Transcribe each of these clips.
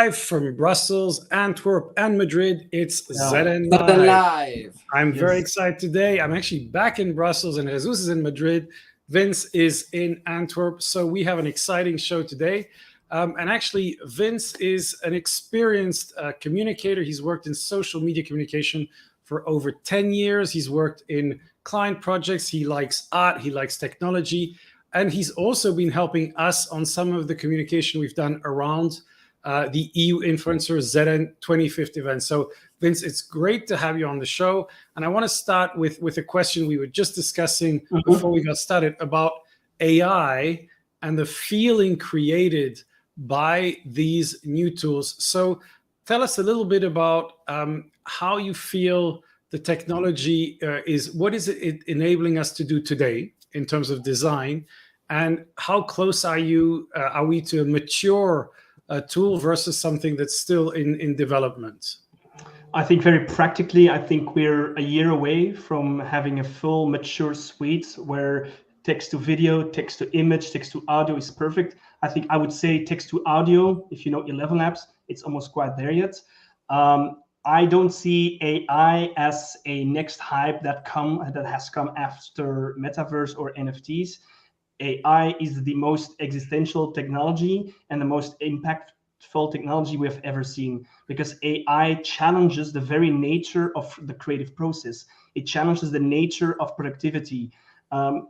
live from Brussels, Antwerp, and Madrid. It's Yeah. ZN But Live. alive. I'm very Yes. excited today. I'm actually back in Brussels, and Jesus is in Madrid. Vince is in Antwerp. So we have an exciting show today. And actually, Vince is an experienced communicator. He's worked in social media communication for over 10 years. He's worked in client projects. He likes art. He likes technology. And he's also been helping us on some of the communication we've done around the EU Influencer ZN 25th event. So, Vince, it's great to have you on the show. And I want to start with a question we were just discussing before we got started about AI and the feeling created by these new tools. So, tell us a little bit about how you feel the technology what is it enabling us to do today in terms of design, and how close are we to a mature tool versus something that's still in development? I think very practically, I think we're a year away from having a full mature suite where text to video, text to image, text to audio is perfect. I think I would say text to audio, if you know 11 Labs, it's almost quite there yet. I don't see AI as a next hype that has come after metaverse or NFTs. AI is the most existential technology and the most impactful technology we have ever seen, because AI challenges the very nature of the creative process. It challenges the nature of productivity.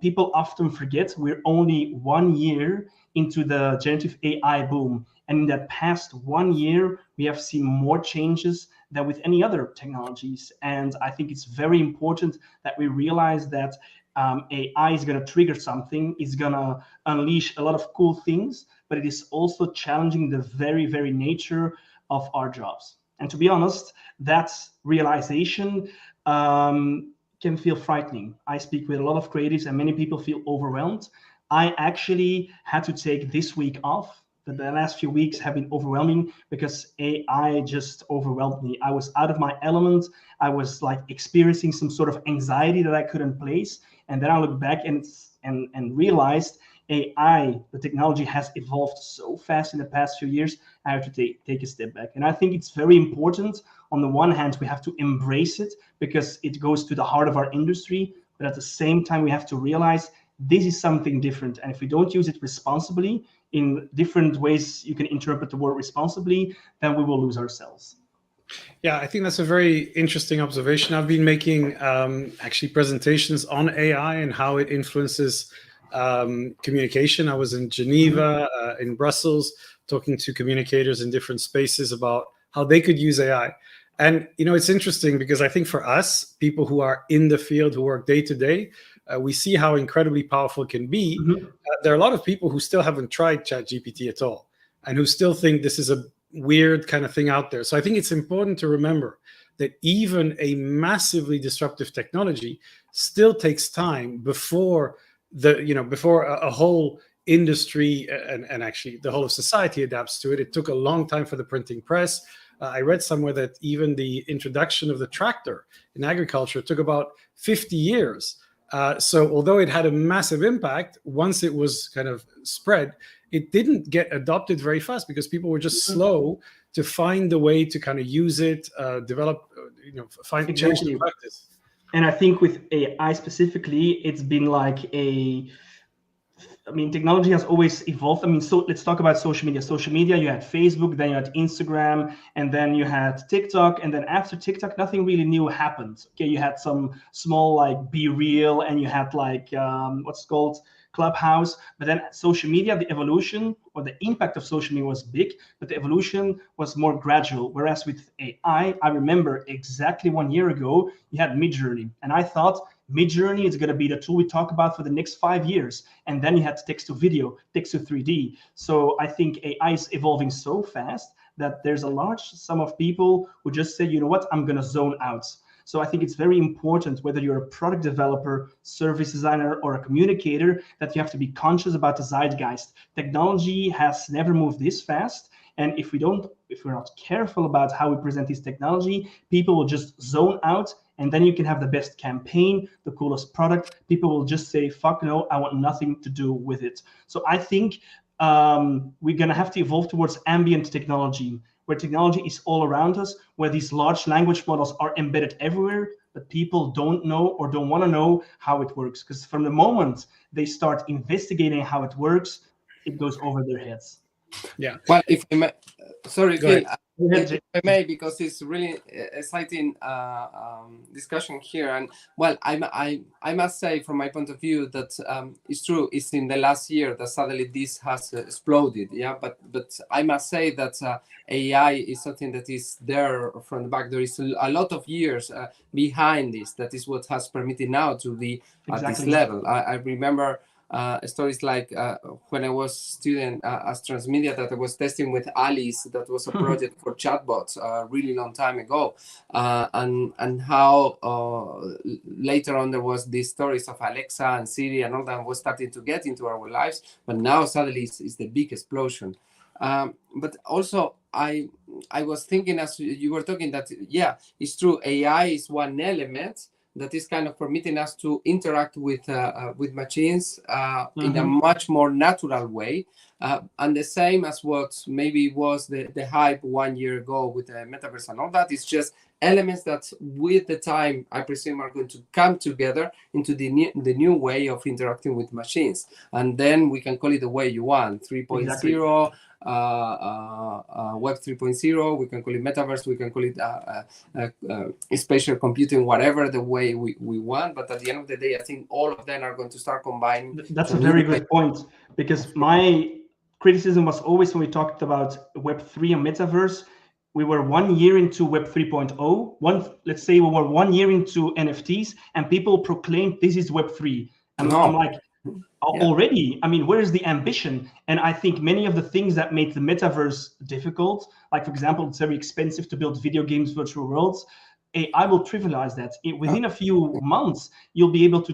People often forget we're only 1 year into the generative AI boom. And in that past 1 year, we have seen more changes than with any other technologies. And I think it's very important that we realize that AI is going to trigger something, is going to unleash a lot of cool things, but it is also challenging the very, very nature of our jobs. And to be honest, that realization can feel frightening. I speak with a lot of creatives and many people feel overwhelmed. I actually had to take this week off. The last few weeks have been overwhelming because AI just overwhelmed me. I was out of my element. I was like experiencing some sort of anxiety that I couldn't place. And then I looked back and realized AI, the technology has evolved so fast in the past few years. I have to take a step back. And I think it's very important. On the one hand, we have to embrace it because it goes to the heart of our industry. But at the same time, we have to realize this is something different. And if we don't use it responsibly, in different ways you can interpret the word responsibly, then we will lose ourselves. Yeah, I think that's a very interesting observation. I've been making actually presentations on AI and how it influences communication. I was in Geneva, in Brussels, talking to communicators in different spaces about how they could use AI. And, it's interesting because I think for us, people who are in the field, who work day to day, we see how incredibly powerful it can be. There are a lot of people who still haven't tried ChatGPT at all and who still think this is a weird kind of thing out there. So I think it's important to remember that even a massively disruptive technology still takes time before a whole industry and actually the whole of society adapts to it. It took a long time for the printing press. I read somewhere that even the introduction of the tractor in agriculture took about 50 years. So although it had a massive impact, once it was kind of spread, it didn't get adopted very fast because people were just slow to find the way to kind of use it, develop, find change the practice. And I think with AI specifically, it's been like technology has always evolved. So let's talk about social media. Social media, you had Facebook, then you had Instagram, and then you had TikTok. And then after TikTok, nothing really new happened. Okay, you had some small like Be Real, and you had like what's called Clubhouse. But then social media, the evolution or the impact of social media was big, but the evolution was more gradual. Whereas with AI, I remember exactly 1 year ago, you had Midjourney, and I thought Midjourney is going to be the tool we talk about for the next 5 years. And then you had text to video, text to 3D. So I think AI is evolving so fast that there's a large sum of people who just say, you know what, I'm going to zone out. So I think it's very important, whether you're a product developer, service designer, or a communicator, that you have to be conscious about the zeitgeist. Technology has never moved this fast. And if we're not careful about how we present this technology, people will just zone out. And then you can have the best campaign, the coolest product. People will just say, fuck no, I want nothing to do with it. So I think we're going to have to evolve towards ambient technology, where technology is all around us, where these large language models are embedded everywhere, but people don't know or don't want to know how it works. Because from the moment they start investigating how it works, it goes over their heads. Yeah. Well, if I may, sorry, Go Phil, ahead. if I may, because it's really exciting discussion here, and well, I must say from my point of view that it's true. It's in the last year that suddenly this has exploded. Yeah, but I must say that AI is something that is there from the back. There is a lot of years behind this. That is what has permitted now to be at this level. I remember. Stories like when I was student as transmedia, that I was testing with Alice, that was a project for chatbots a really long time ago, and how later on there was these stories of Alexa and Siri and all that was starting to get into our lives, but now suddenly it's the big explosion. But also I was thinking as you were talking that, yeah, it's true, AI is one element that is kind of permitting us to interact with machines in a much more natural way, and the same as what maybe was the hype 1 year ago with the metaverse and all that. It's just elements that with the time, I presume, are going to come together into the new way of interacting with machines, and then we can call it the way you want, 3.0. Exactly. Web 3.0, we can call it metaverse, we can call it spatial computing, whatever the way we want. But at the end of the day, I think all of them are going to start combining. That's a very good point, because my criticism was always when we talked about Web 3 and metaverse, we were 1 year into Web 3.0. Let's say we were 1 year into NFTs, and people proclaimed this is Web 3. And I'm like, already, I mean, where is the ambition? And I think many of the things that make the metaverse difficult, like for example, it's very expensive to build video games, virtual worlds. I will trivialize that. Within a few months, you'll be able to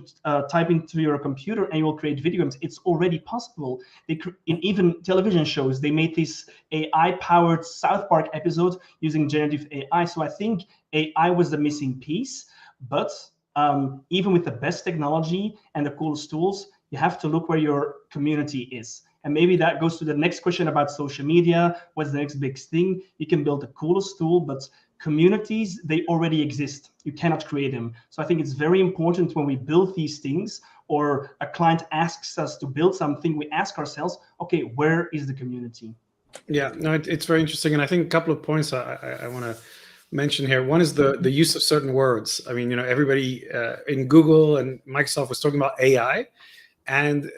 type into your computer and you will create video games. It's already possible. In even television shows, they made this AI-powered South Park episode using generative AI. So I think AI was the missing piece. But even with the best technology and the coolest tools, you have to look where your community is. And maybe that goes to the next question about social media. What's the next big thing? You can build the coolest tool, but communities, they already exist. You cannot create them. So I think it's very important when we build these things, or a client asks us to build something, we ask ourselves, okay, where is the community? Yeah, no, it's very interesting. And I think a couple of points I want to mention here. One is the use of certain words. I mean, everybody in Google and Microsoft was talking about AI, and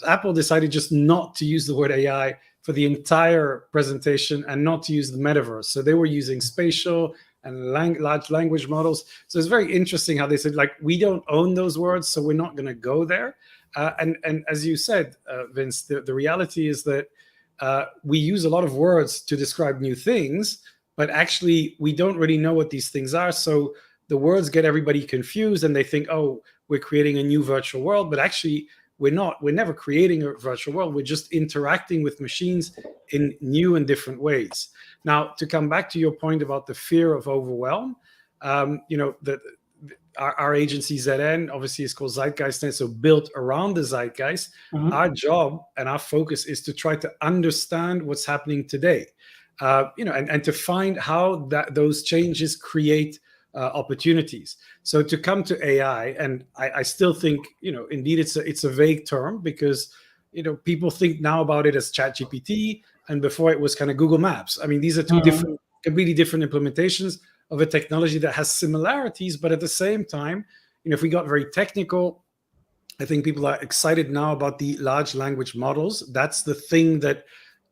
Apple decided just not to use the word AI for the entire presentation and not to use the metaverse. So they were using spatial and large language models. So it's very interesting how they said, like, we don't own those words, so we're not going to go there. And as you said, Vince, the reality is that we use a lot of words to describe new things, but actually we don't really know what these things are. So the words get everybody confused and they think, oh, we're creating a new virtual world, but actually we're not. We're never creating a virtual world. We're just interacting with machines in new and different ways. Now, to come back to your point about the fear of overwhelm, our agency ZN obviously is called Zeitgeist, so built around the zeitgeist. Our job and our focus is to try to understand what's happening today, and to find how those changes create opportunities. So to come to AI, and I still think, indeed it's a vague term, because people think now about it as ChatGPT, and before it was kind of Google Maps. I mean, these are two completely different implementations of a technology that has similarities, but at the same time, if we got very technical, I think people are excited now about the large language models. That's the thing that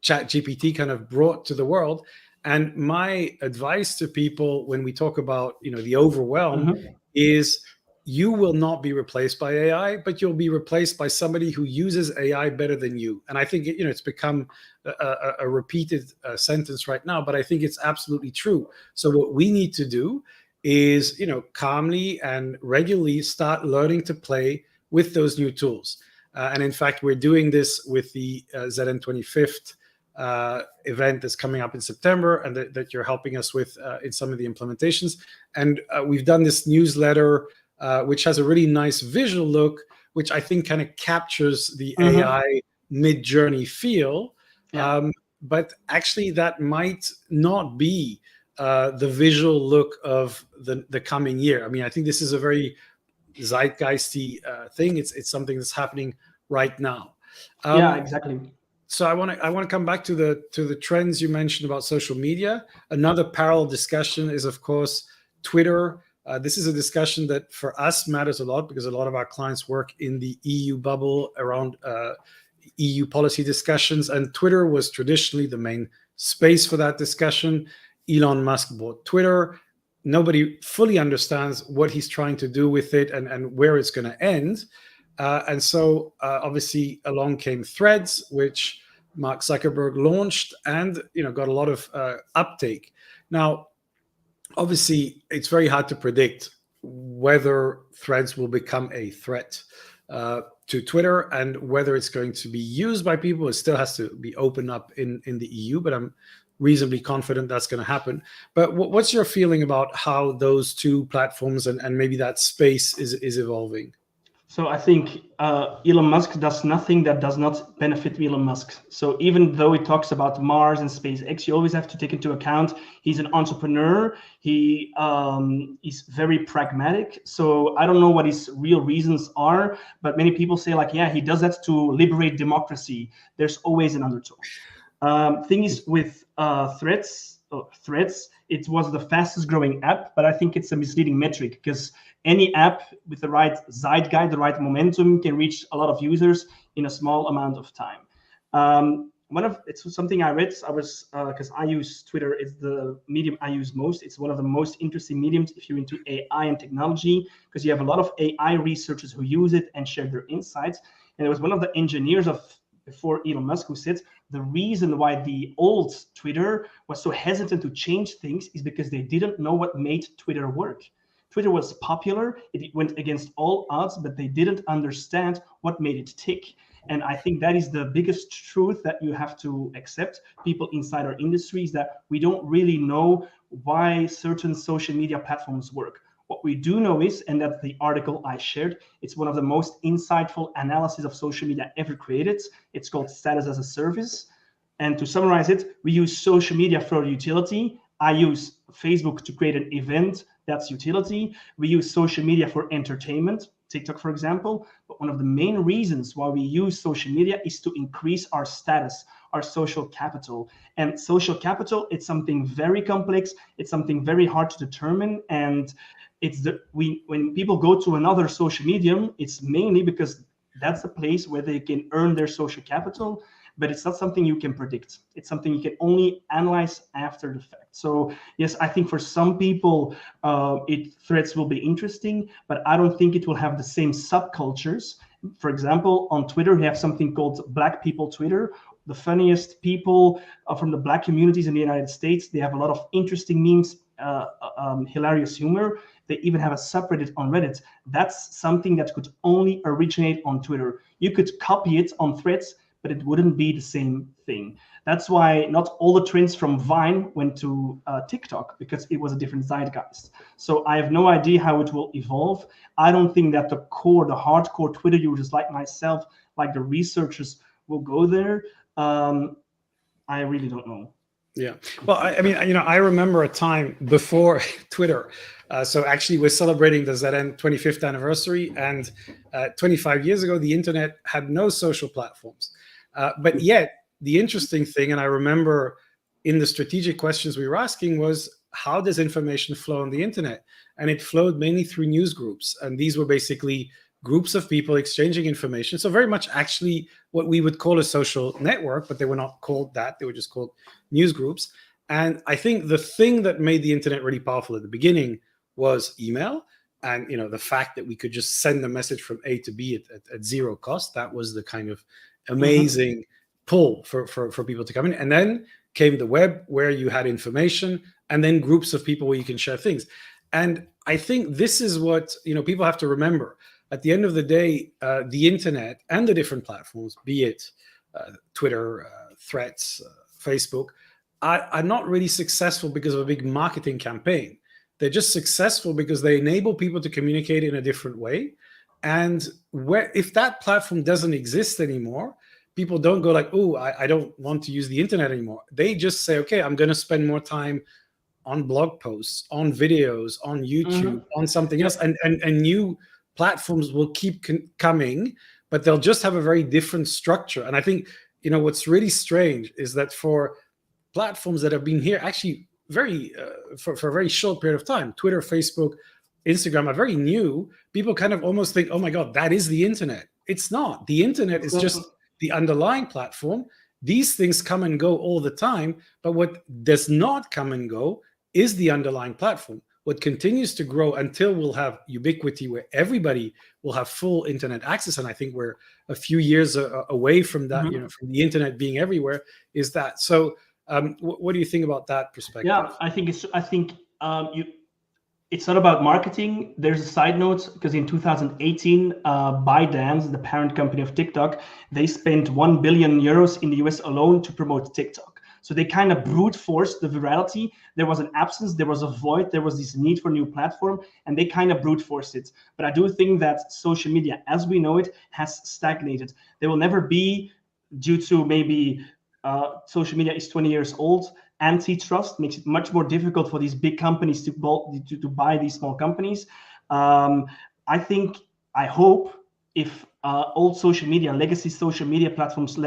ChatGPT kind of brought to the world. And my advice to people when we talk about, the overwhelm is, you will not be replaced by AI, but you'll be replaced by somebody who uses AI better than you. And I think, it's become a repeated sentence right now, but I think it's absolutely true. So what we need to do is, calmly and regularly start learning to play with those new tools. And in fact, we're doing this with the ZN 25th event that's coming up in September, and that you're helping us with in some of the implementations. And we've done this newsletter, which has a really nice visual look, which I think kind of captures the AI mid-journey feel. but actually that might not be the visual look of the coming year. I mean, I think this is a very zeitgeisty thing. It's something that's happening right now. Yeah, exactly. So I want to come back to the trends you mentioned about social media. Another parallel discussion is, of course, Twitter. This is a discussion that for us matters a lot because a lot of our clients work in the EU bubble around EU policy discussions, and Twitter was traditionally the main space for that discussion. Elon Musk bought Twitter. Nobody fully understands what he's trying to do with it and where it's going to end. And so obviously along came Threads, which Mark Zuckerberg launched and got a lot of uptake. Now, obviously, it's very hard to predict whether Threads will become a threat to Twitter and whether it's going to be used by people. It still has to be opened up in the EU, but I'm reasonably confident that's going to happen. But what's your feeling about how those two platforms and maybe that space is evolving? So I think Elon Musk does nothing that does not benefit Elon Musk. So even though he talks about Mars and SpaceX, you always have to take into account he's an entrepreneur. He is very pragmatic. So I don't know what his real reasons are, but many people say like, yeah, he does that to liberate democracy. There's always an undertone. Thing is with Threads, it was the fastest growing app, but I think it's a misleading metric because any app with the right zeitgeist, the right momentum can reach a lot of users in a small amount of time. It's something I read. Because I use Twitter, it's the medium I use most. It's one of the most interesting mediums if you're into AI and technology, because you have a lot of AI researchers who use it and share their insights. And there was one of the engineers before Elon Musk who said the reason why the old Twitter was so hesitant to change things is because they didn't know what made Twitter work. Twitter was popular, it went against all odds, but they didn't understand what made it tick. And I think that is the biggest truth that you have to accept, people inside our industries, that we don't really know why certain social media platforms work. What we do know is, and that's the article I shared, it's one of the most insightful analyses of social media ever created. It's called Status as a Service. And to summarize it, we use social media for utility. I use Facebook to create an event, that's utility. We use social media for entertainment, TikTok, for example. But one of the main reasons why we use social media is to increase our status, our social capital. And social capital, it's something very complex. It's something very hard to determine. And when people go to another social medium, it's mainly because that's a place where they can earn their social capital. But it's not something you can predict. It's something you can only analyze after the fact. So yes, I think for some people, Threads will be interesting, but I don't think it will have the same subcultures. For example, on Twitter, we have something called Black People Twitter. The funniest people from the Black communities in the United States, they have a lot of interesting memes, hilarious humor. They even have a subreddit on Reddit. That's something that could only originate on Twitter. You could copy it on Threads, but it wouldn't be the same thing. That's why not all the trends from Vine went to TikTok, because it was a different zeitgeist. So I have no idea how it will evolve. I don't think that the hardcore Twitter users like myself, like the researchers, will go there. I really don't know. Yeah. Well, I mean, I remember a time before Twitter. So actually, we're celebrating the ZN 25th anniversary. And 25 years ago, the internet had no social platforms. But yet, the interesting thing, and I remember in the strategic questions we were asking, was how does information flow on the internet? And it flowed mainly through news groups. And these were basically groups of people exchanging information. So very much actually what we would call a social network, but they were not called that. They were just called news groups. And I think the thing that made the internet really powerful at the beginning was email. And the fact that we could just send a message from A to B at zero cost. That was the kind of amazing pull for people to come in. And then came the web, where you had information, and then groups of people where you can share things. And I think this is what people have to remember. At the end of the day, the internet and the different platforms, be it Twitter, Threads, Facebook, are not really successful because of a big marketing campaign. They're just successful because they enable people to communicate in a different way. And if that platform doesn't exist anymore, people don't go like, oh, I don't want to use the internet anymore. They just say, okay, I'm going to spend more time on blog posts, on videos, on YouTube, on something else, and new platforms will keep coming, but they'll just have a very different structure. And I think, you know, what's really strange is that for platforms that have been here actually very for a very short period of time, Twitter, Facebook, Instagram are very new. People kind of almost think, oh my God, that is the internet. It's not. The internet is just the underlying platform. These things come and go all the time, but what does not come and go is the underlying platform. What continues to grow until we'll have ubiquity where everybody will have full internet access, and I think we're a few years away from that, you know, from the internet being everywhere, is that. So what do you think about that perspective? Yeah, I think it's not about marketing. There's a side note, because in 2018, ByteDance, the parent company of TikTok, they spent 1 billion euros in the US alone to promote TikTok. So they kind of brute forced the virality. There was an absence, there was a void, there was this need for new platform, and they kind of brute forced it. But I do think that social media, as we know it, has stagnated. There will never be, due to maybe social media is 20 years old, antitrust makes it much more difficult for these big companies to buy these small companies. I hope if old social media, legacy social media platforms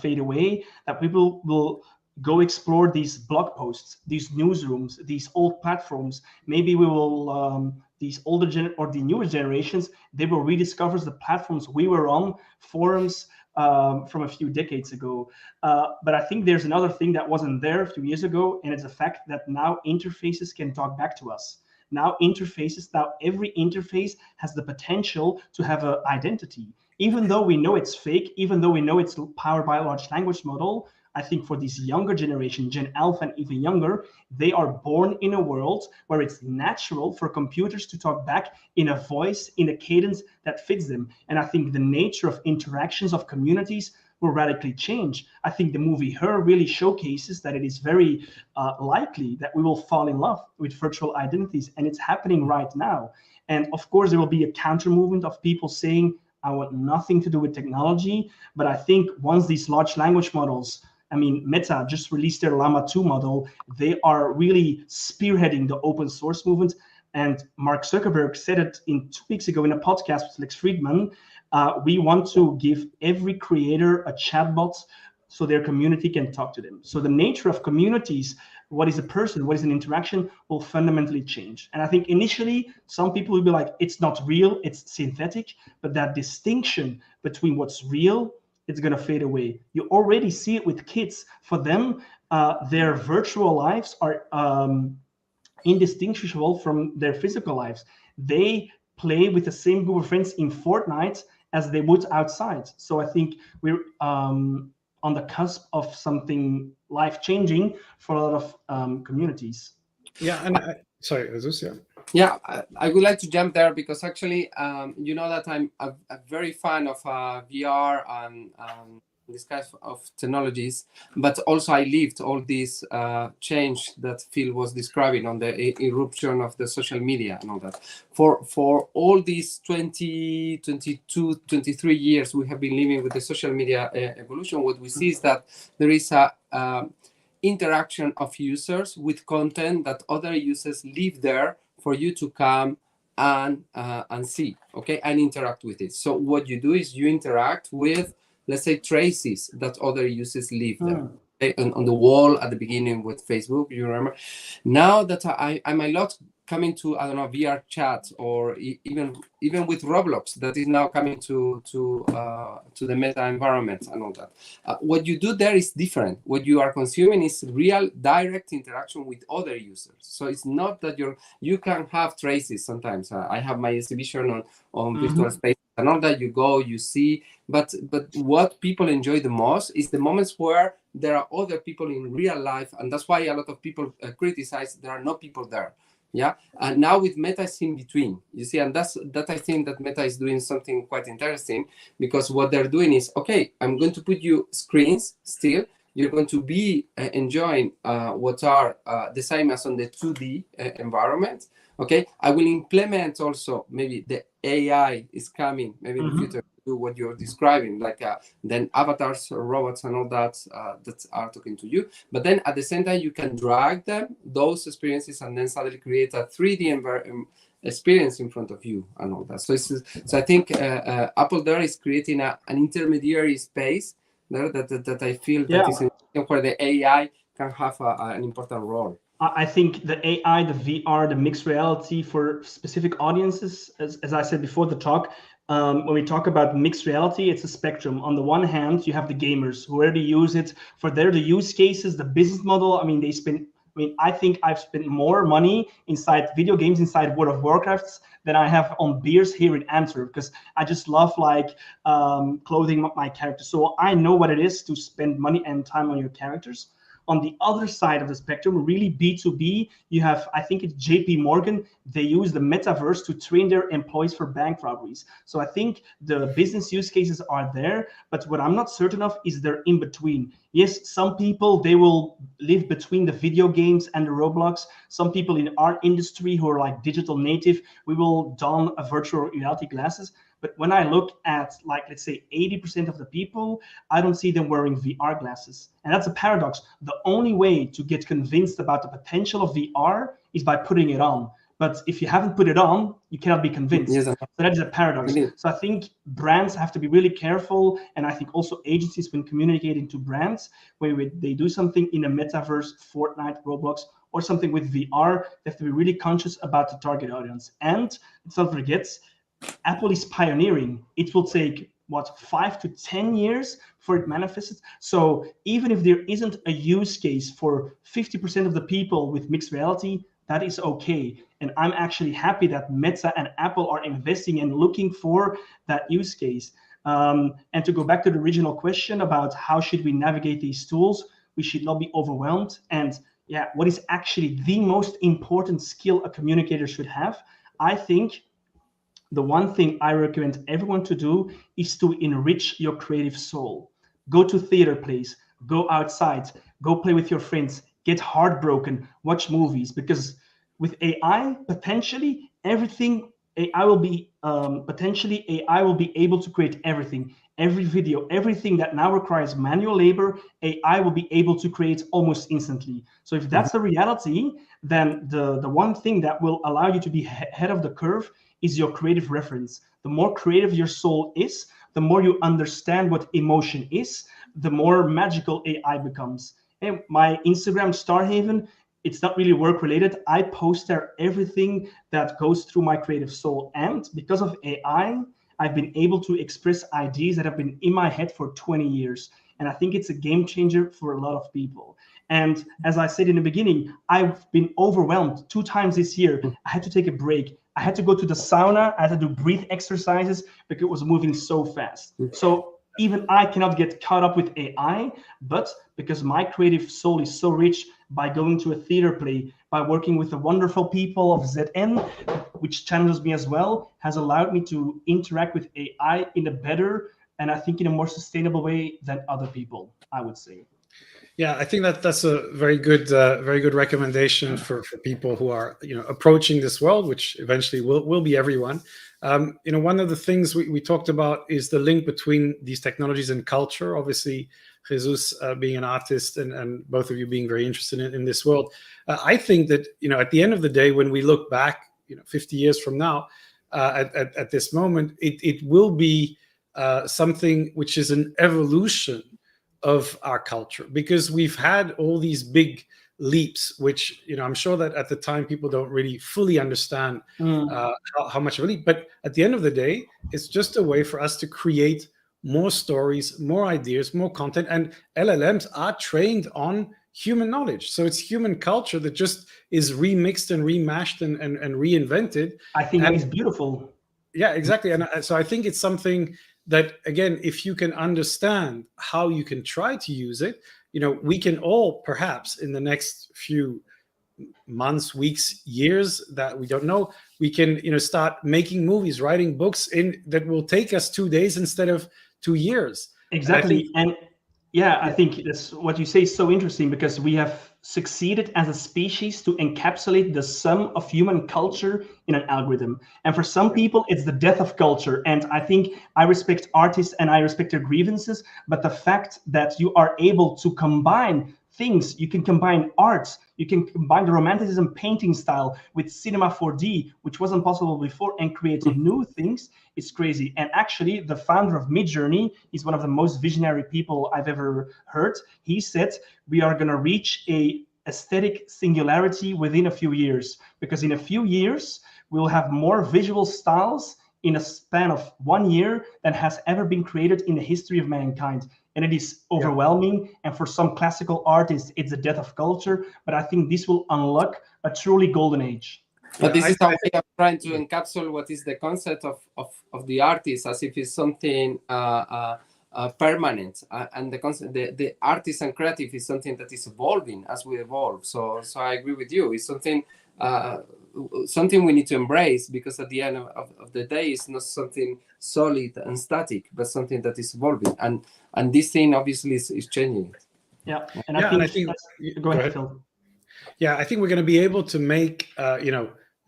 fade away, that people will go explore these blog posts, these newsrooms, these old platforms. Maybe we will, these older or the newer generations, they will rediscover the platforms we were on, forums from a few decades ago. But I think there's another thing that wasn't there a few years ago, and it's the fact that now interfaces can talk back to us. Now every interface has the potential to have an identity. Even though we know it's fake, even though we know it's powered by a large language model, I think for this younger generation, Gen Alpha and even younger, they are born in a world where it's natural for computers to talk back in a voice, in a cadence that fits them. And I think the nature of interactions of communities will radically change. I think the movie Her really showcases that it is very likely that we will fall in love with virtual identities, and it's happening right now. And of course, there will be a counter movement of people saying, I want nothing to do with technology. But I think once these large language models, I mean, Meta just released their Llama 2 model. They are really spearheading the open source movement. And Mark Zuckerberg said it 2 weeks ago in a podcast with Lex Friedman. We want to give every creator a chatbot so their community can talk to them. So the nature of communities, what is a person, what is an interaction, will fundamentally change. And I think initially, some people will be like, it's not real, it's synthetic. But that distinction between what's real, it's going to fade away. You already see it with kids. For them, their virtual lives are indistinguishable from their physical lives. They play with the same group of friends in Fortnite as they would outside. So I think we're on the cusp of something life-changing for a lot of communities. Yeah, and sorry, Jesus, yeah. Yeah, I would like to jump there because actually, you know that I'm a very fan of VR and this kind of technologies, but also I lived all this change that Phil was describing on the eruption of the social media and all that. For all these 20, 22, 23 years we have been living with the social media evolution, what we see is that there is a interaction of users with content that other users leave there for you to come and see, okay, and interact with it. So what you do is you interact with, let's say, traces that other users leave there. Okay? On the wall at the beginning with Facebook, you remember? Now that I'm a lot coming to, I don't know, VR chat, or even with Roblox, that is now coming to the Meta environment and all that. What you do there is different. What you are consuming is real direct interaction with other users. So it's not that you can have traces sometimes. I have my exhibition on virtual space, and all that you go, you see. But what people enjoy the most is the moments where there are other people in real life, and that's why a lot of people criticize there are no people there. Yeah, and now with Meta is in between, you see, and that I think that Meta is doing something quite interesting, because what they're doing is, okay, I'm going to put you screens still. You're going to be enjoying what are the same as on the 2D environment. Okay, I will implement also maybe the AI is coming, maybe in the future, to do what you're describing, like then avatars or robots and all that that are talking to you. But then at the same time, you can drag those experiences, and then suddenly create a 3D experience in front of you and all that. So I think Apple there is creating an intermediary space there that I feel that is where the AI can have an important role. I think the AI, the VR, the mixed reality for specific audiences, as I said before the talk, when we talk about mixed reality, it's a spectrum. On the one hand, you have the gamers who already use it for the use cases, the business model. I mean, I think I've spent more money inside video games, inside World of Warcraft, than I have on beers here in Antwerp, because I just love clothing my characters. So I know what it is to spend money and time on your characters. On the other side of the spectrum, really B2B, you have, I think it's JP Morgan, they use the metaverse to train their employees for bank robberies. So I think the business use cases are there, but what I'm not certain of is they're in between. Yes, some people, they will live between the video games and the Roblox. Some people in our industry who are like digital native, we will don a virtual reality glasses. But when I look at, like, let's say 80% of the people, I don't see them wearing VR glasses. And that's a paradox. The only way to get convinced about the potential of VR is by putting it on. But if you haven't put it on, you cannot be convinced. Yes. So that is a paradox. So I think brands have to be really careful. And I think also agencies, when communicating to brands, when they do something in a metaverse, Fortnite, Roblox, or something with VR, they have to be really conscious about the target audience. And let's not forget, Apple is pioneering. It will take, 5 to 10 years for it manifested. So even if there isn't a use case for 50% of the people with mixed reality, that is okay. And I'm actually happy that Meta and Apple are investing and looking for that use case. And to go back to the original question about how should we navigate these tools, we should not be overwhelmed. And what is actually the most important skill a communicator should have? I think the one thing I recommend everyone to do is to enrich your creative soul. Go to theater plays, go outside, go play with your friends, get heartbroken, watch movies, because with AI, potentially everything, AI will be able to create everything. Every video, everything that now requires manual labor, AI will be able to create almost instantly. So if that's the reality, then the one thing that will allow you to be ahead of the curve is your creative reference. The more creative your soul is, the more you understand what emotion is, the more magical AI becomes. And my Instagram Starhaven, it's not really work related. I post there everything that goes through my creative soul. And because of AI, I've been able to express ideas that have been in my head for 20 years. And I think it's a game changer for a lot of people. And as I said in the beginning, I've been overwhelmed 2 times this year. I had to take a break. I had to go to the sauna. I had to do breathe exercises because it was moving so fast. So even I cannot get caught up with AI, but because my creative soul is so rich, by going to a theater play, by working with the wonderful people of ZN, which channels me as well, has allowed me to interact with AI in a better, and I think in a more sustainable way than other people, I would say. Yeah, I think that's a very good recommendation for people who are approaching this world, which eventually will be everyone. One of the things we talked about is the link between these technologies and culture. Obviously, Jesus being an artist and both of you being very interested in this world. I think that at the end of the day, when we look back 50 years from now at this moment, it will be something which is an evolution of our culture, because we've had all these big leaps, which I'm sure that at the time people don't really fully understand how much of a leap. But at the end of the day, it's just a way for us to create more stories, more ideas, more content. And LLMs are trained on human knowledge. So it's human culture that just is remixed and remashed and reinvented. I think that is beautiful. Yeah, exactly. And so I think it's something that, again, if you can understand how you can try to use it, we can all perhaps in the next few months, weeks, years that we don't know, we can start making movies, writing books that will take us 2 days instead of 2 years. Exactly. I think that's what you say is so interesting, because we have succeeded as a species to encapsulate the sum of human culture in an algorithm. And for some people, it's the death of culture. And I think I respect artists and I respect their grievances, but the fact that you are able to combine things, you can combine arts, you can combine the romanticism painting style with cinema 4D, which wasn't possible before, and create new things, it's crazy. And actually, the founder of Midjourney is one of the most visionary people I've ever heard. He said, we are going to reach a aesthetic singularity within a few years, because in a few years, we'll have more visual styles in a span of 1 year than has ever been created in the history of mankind. And it is overwhelming. And for some classical artists, it's the death of culture. But I think this will unlock a truly golden age. But this is a way of trying to encapsulate what is the concept of the artist, as if it's something permanent, and the concept, the artist and creative is something that is evolving as we evolve. So I agree with you. It's something we need to embrace, because at the end of the day, it's not something solid and static, but something that is evolving. And this thing obviously is changing. Yeah, and I think go ahead, Phil. Yeah, I think we're going to be able to make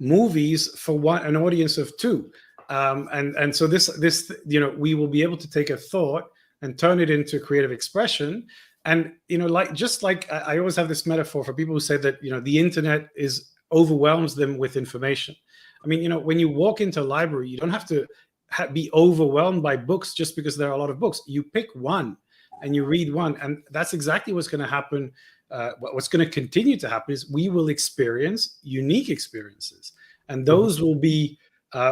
movies for an audience of two, and so this we will be able to take a thought and turn it into creative expression. And like I always have this metaphor for people who say that the internet overwhelms them with information. I mean, when you walk into a library, you don't have to be overwhelmed by books just because there are a lot of books. You pick one and you read one, and that's exactly what's going to happen. What's going to continue to happen is we will experience unique experiences, and those will be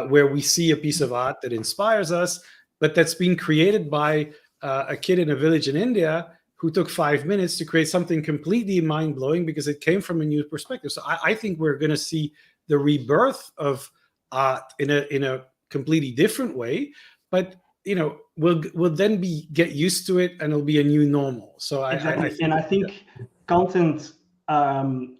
where we see a piece of art that inspires us, but that's been created by a kid in a village in India who took 5 minutes to create something completely mind-blowing because it came from a new perspective. So I think we're going to see the rebirth of art in a completely different way, but we'll then get used to it, and it'll be a new normal. So exactly. I think content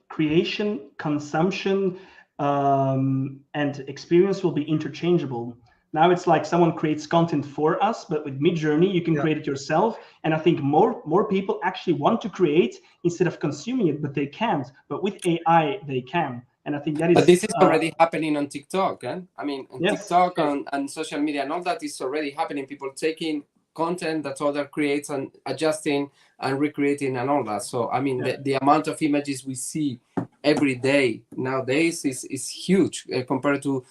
creation, consumption, and experience will be interchangeable. Now it's like someone creates content for us, but with Midjourney, you can create it yourself. And I think more people actually want to create instead of consuming it, but they can't. But with AI, they can. And I think that is. But this is already happening on TikTok. I mean, on TikTok and social media and all that is already happening. People taking content that other creates and adjusting and recreating and all that. So I mean, the amount of images we see every day nowadays is huge compared to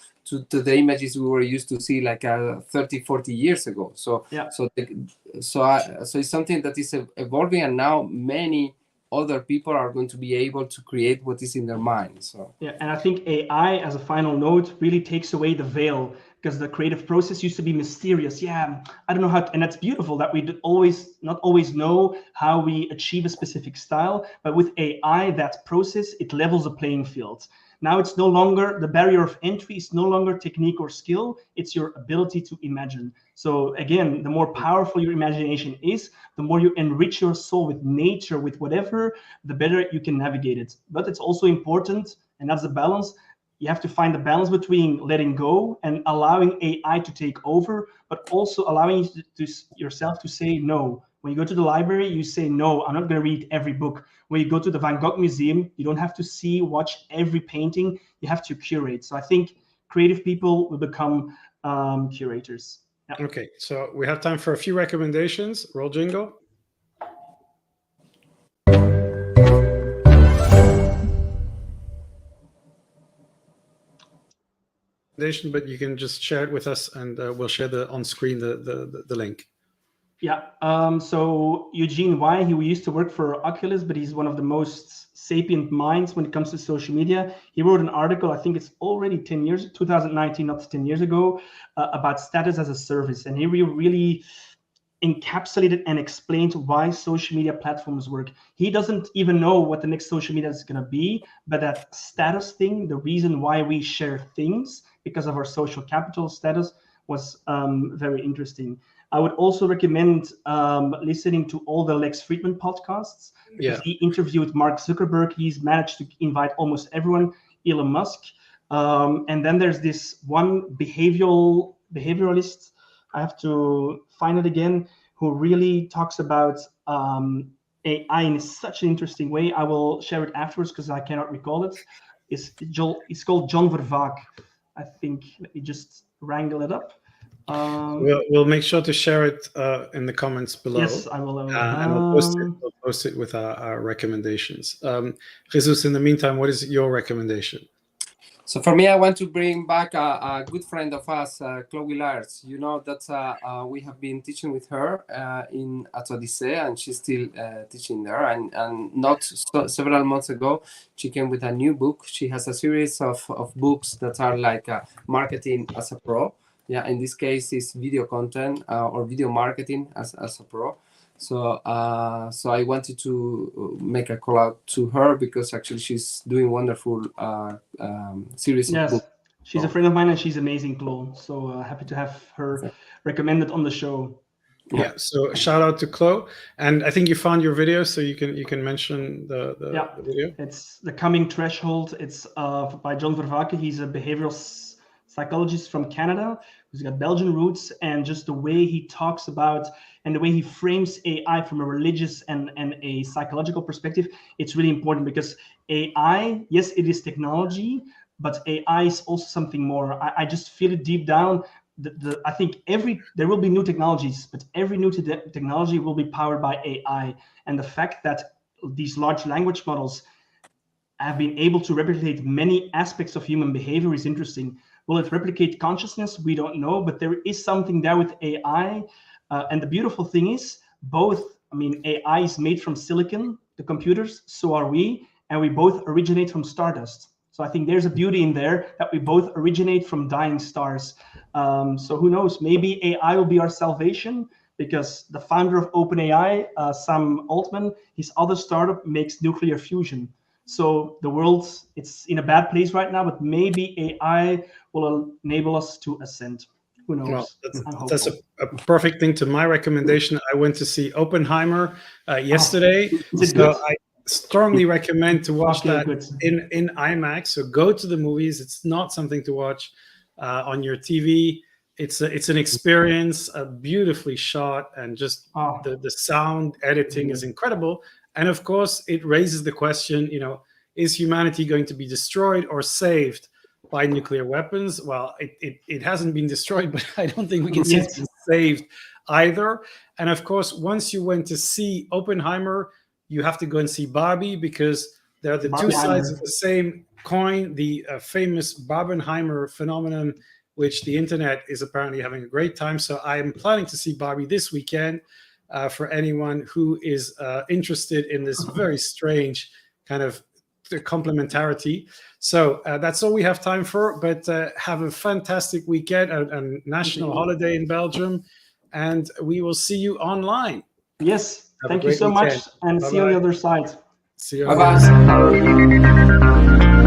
the images we were used to see like 30, 40 years ago. So it's something that is evolving, and now many other people are going to be able to create what is in their mind. So and I think AI, as a final note, really takes away the veil, because the creative process used to be mysterious. I don't know how and that's beautiful that we not always know how we achieve a specific style, but with AI, that process, it levels the playing field. Now it's no longer, the barrier of entry is no longer technique or skill, it's your ability to imagine. So again, the more powerful your imagination is, the more you enrich your soul with nature, with whatever, the better you can navigate it. But it's also important, and that's the balance. You have to find the balance between letting go and allowing AI to take over, but also allowing yourself to say no. When you go to the library, you say, no, I'm not going to read every book. When you go to the Van Gogh Museum, you don't have to watch every painting. You have to curate. So I think creative people will become curators. Yeah. Okay, so we have time for a few recommendations. Roll jingle. But you can just share it with us, and we'll share on screen the link. Yeah. So Eugene Y, he used to work for Oculus, but he's one of the most sapient minds when it comes to social media. He wrote an article, I think it's already 2019, not 10 years ago, about status as a service. And he really encapsulated and explained why social media platforms work. He doesn't even know what the next social media is going to be, but that status thing, the reason why we share things because of our social capital status, was very interesting. I would also recommend listening to all the Lex Fridman podcasts, because he interviewed Mark Zuckerberg. He's managed to invite almost everyone, Elon Musk. And then there's this one behavioralist, I have to find it again, who really talks about AI in such an interesting way. I will share it afterwards because I cannot recall it. It's called John Vervaek. I think, let me just wrangle it up. We'll make sure to share it in the comments below. Yes, I will. And we'll post it with our recommendations. Jesus, in the meantime, what is your recommendation? So for me, I want to bring back a good friend of us, Chloe Lars. You know that we have been teaching with her at Odyssey, and she's still teaching there. And not several months ago, she came with a new book. She has a series of books that are like marketing as a pro. Yeah, in this case, it's video content or video marketing as a pro. So I wanted to make a call out to her because actually she's doing wonderful series of books. She's a friend of mine and she's amazing, Chloe. So happy to have her recommended on the show. Yeah, so shout out to Chloe. And I think you found your video, so you can mention the video. It's The Coming Threshold. It's by John Vervaeke. He's a behavioral psychologist from Canada who's got Belgian roots, and just the way he talks about and the way he frames AI from a religious and a psychological perspective, it's really important because AI, yes, it is technology, but AI is also something more. I just feel it deep down. I think there will be new technologies, but every new technology will be powered by AI. And the fact that these large language models have been able to replicate many aspects of human behavior is interesting. Will it replicate consciousness? We don't know, but there is something there with AI. And the beautiful thing is AI is made from silicon, the computers, so are we, and we both originate from stardust. So I think there's a beauty in there that we both originate from dying stars. So who knows, maybe AI will be our salvation, because the founder of OpenAI, Sam Altman, his other startup makes nuclear fusion. So the world, it's in a bad place right now, but maybe AI will enable us to ascend. Who knows? Well, that's a perfect thing to my recommendation. I went to see Oppenheimer yesterday. So I strongly recommend to watch that in IMAX. So go to the movies. It's not something to watch on your TV. It's an experience, beautifully shot, and just the sound editing is incredible. And of course, it raises the question, is humanity going to be destroyed or saved by nuclear weapons? Well, it hasn't been destroyed, but I don't think we can say it's been saved either. And of course, once you went to see Oppenheimer, you have to go and see Barbie, because they're the two sides of the same coin. The famous Barbenheimer phenomenon, which the internet is apparently having a great time. So I am planning to see Barbie this weekend for anyone who is interested in this very strange kind of complementarity. So that's all we have time for, but have a fantastic weekend, a national holiday in Belgium, and we will see you online. Yes, thank you so much, and see you on the other side. See you on the other side.